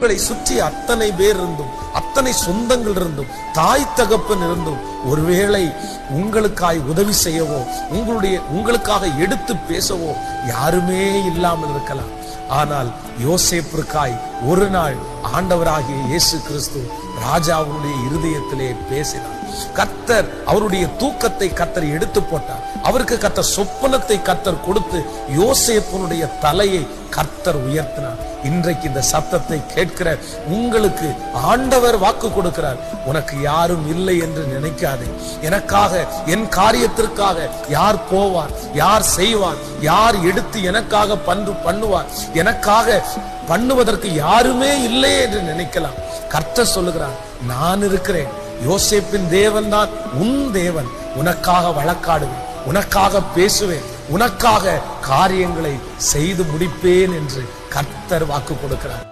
உங்களை சுற்றி அத்தனை பேர் இருந்தும், அத்தனை சொந்தங்கள் இருந்தும், தாய் தகப்பன் இருந்தும், ஒருவேளை உங்களுக்காய் உதவி செய்யவோ உங்களுக்காக எடுத்து பேசவோ யாருமே இல்லாமல் இருக்கலாம். ஆனால் யோசேப்பிற்காய் ஒரு நாள் ஆண்டவராகிய இயேசு கிறிஸ்து ராஜாவுடைய இருதயத்திலே பேசினார். கர்த்தர் அவருடைய தூக்கத்தை கர்த்தர் எடுத்து போட்டார். அவருக்கு கர்த்தர் சொப்பனத்தை கர்த்தர் கொடுத்து யோசேப்பினுடைய தலையை கர்த்தர் உயர்த்தினார். இன்றைக்கு இந்த சத்தத்தை கேட்கிற உங்களுக்கு ஆண்டவர் வாக்கு கொடுக்கிறார். உனக்கு யாரும் இல்லை என்று நினைக்காதே. எனக்காக, என் காரியத்திற்காக யார் போவார், யார் செய்வார், யார் எடுத்து எனக்காக பண்ணுவார், எனக்காக பண்ணுவதற்கு யாருமே இல்லை என்று நினைக்கலாம். கர்த்தர் சொல்லுகிறார், நான் இருக்கிறேன். யோசேப்பின் தேவன் தான் உன் தேவன். உனக்காக வழக்காடுவேன், உனக்காக பேசுவேன், உனக்காக காரியங்களை செய்து முடிப்பேன் என்று கர்த்தர் வாக்கு கொடுக்கிறார்.